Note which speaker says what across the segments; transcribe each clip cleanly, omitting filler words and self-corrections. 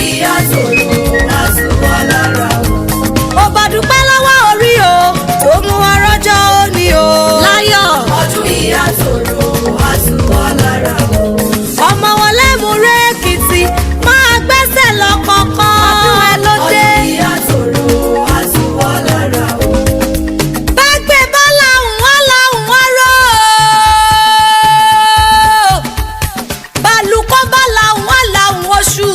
Speaker 1: ìyá tòrò àsùnwọ̀n lára o.
Speaker 2: ó bá dúpẹ́ lọ́wọ́ orí o tó mú wa rọ́jọ́ òní o. láyọ̀
Speaker 1: ọdún ìyá tòrò àsùnwọ̀n lára o.
Speaker 2: ọmọ wọn l'Emure-ekiti máa gbẹ́sẹ̀ lọ kọ̀ọ̀kan ọdún ẹ ló dé.
Speaker 1: ọdún ìyá tòrò àsùnwọ̀n lára o.
Speaker 2: bá gbé bọ́lá òun ró balùkọ́ bọ́lá òun oṣù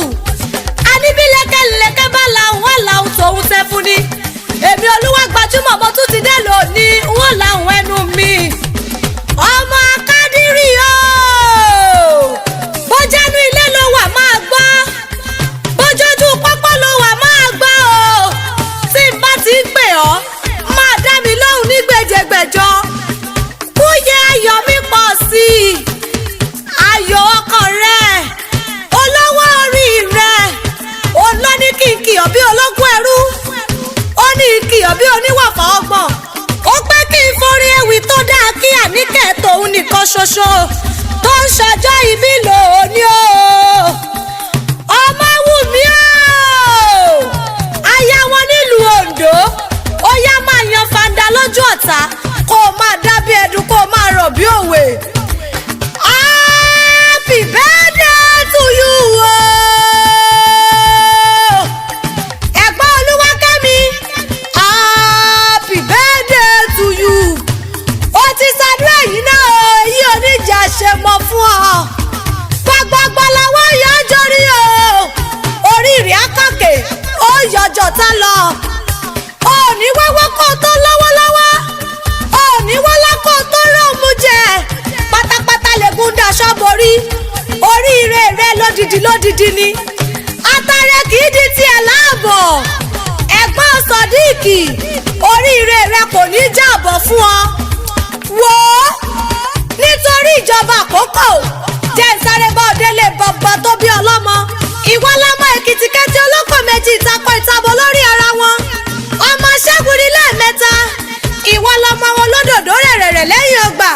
Speaker 2: àníbílẹ̀kẹ̀lẹ̀kẹ̀ bọ́lá òun tòun tẹ fún ni. èmi olúwa gbajúmọ̀ mo tún ti dé lónìí wọ́n làwọn ẹnu mi. ọmọ akádìrí o bójánú ilé ló wà máa gbọ́ bójójú pápá ló wà máa gbọ́ o. tí n bá ti ń pè ọ́ máa dá mi lóhùn ní gbèjègbèjọ. Kuye ayọ̀ mi pọ̀ sí i ayọ̀ ọkàn rẹ̀ olówó orí rẹ̀ olóní kí n kìyàn bí ológun ẹrú ó ní kìyàn bí oníwàfà ọgbọ̀n ó pẹ́ kí n forí ewì tó dáa kí àníkẹ́ tòun nìkan ṣoṣo tó ń ṣọjọ́ ìbí lónìí o. ọmọ wù mí o aya wọn nílùú Oǹdó ó yá máa yan fanda lójú ọ̀tá kó o máa dá bí ẹdun kó o máa rọ̀ bí òwe. Happy birthday to you o. ẹ̀gbọ́n Olúwakẹ́mi happy birthday to you. ó ti ṣàdúrà yìí náà o èyí oníjà ṣe mọ́ fún ọ. gbàgbàgbà làwọn yóò jórí o orí rẹ̀ àkàkè ó yọjọ́ tá lọ. ó ní wẹ́wẹ́ kó tó lọ́wọ́lọ́wọ́ ó ní wọ́lá kó tó rọ́ọ̀mù jẹ pátápátá lẹ́gùn daṣọ borí oríire rẹ lódìdí ni. atare kì í di tiẹ̀ láàbọ̀ ẹ̀gbọ́n Sodiiki oríire rẹ kò ní jàbọ̀ fún ọ. wò ó nítorí ìjọba àkókò jẹ́ ìsáré bá òdélé bàbá tó bí ọlọ́mọ. ìwọ lọmọ Èkìtì kẹ́tì olóko méjì ìtakọ̀ ìtabọ̀ lórí ara wọn. ọmọ ṣẹ́gun ní lẹ́ẹ̀mẹ́ta ìwọ lọmọ wọn lódòdó rẹ̀rẹ̀rẹ̀ lẹ́yìn ọgbà.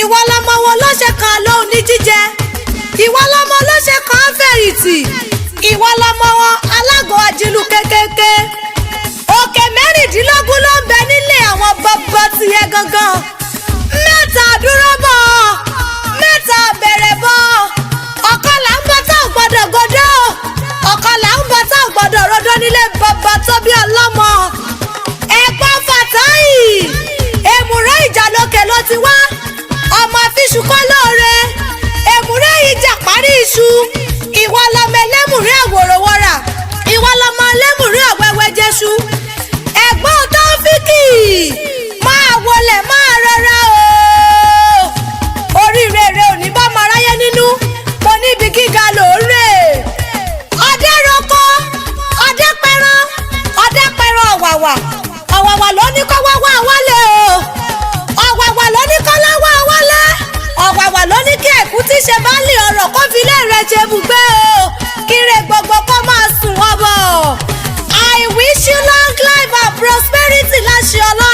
Speaker 2: ìwọ lọmọ wọn lọ́ṣẹ̀ kan lóhun ní jíjẹ. ìwọ lọmọ lọ́ṣẹ̀ kan fẹ̀yìntì. ìwọ lọmọ wọn alágọ̀ ajílù kékèké. òkè mẹ́rìndínlógún ló ń bẹ nílé àwọn bàbá tiẹ̀ gangan. mẹ́ta dúró bọ̀ mẹ́ta bẹ̀rẹ̀ bọ̀ ọ̀kan là ń bọ̀ tá ò gbọ́dọ̀ gọdọ́ ọ̀kan là ń bọ̀ tá ò gbọ́dọ̀ rọdọ́ nílé bàbá tó bí ọlọ́mọ. ẹ̀gbọ́n Fàtáì Emure Ìjàlókè ló ti wá ọmọ àfiṣù kọ́ lóore Emure ìjà parí iṣu. ìwọ lọmọ Ẹlẹ́mùrè àwòrán-wọ́ra ìwọ lọmọ Ẹlẹ́mùrè àwẹ́wẹ́ jésù. ẹ̀gbọ́n Tọ́fíkì máa wọlé máa rọra o. oríire rẹ ò ní bá máa ráyé nínú mo níbi gíga lóore. ọdẹ́rọ̀kọ ọdẹ́pẹran ọ̀wàwà ló ní kọ́ wá wálé o. ọ̀wàwà ló ní kọ́ láwá wálé ọ̀wàwà ló ní kí ẹ̀kú tí ṣe bá lè ọ̀rọ̀ kó fi lé rẹ̀ ṣe bùgbé o. kíre gbogbo kó máa sùn wọ́n bọ̀. I wish you long life and prosperity láṣẹ Ọlọ́run.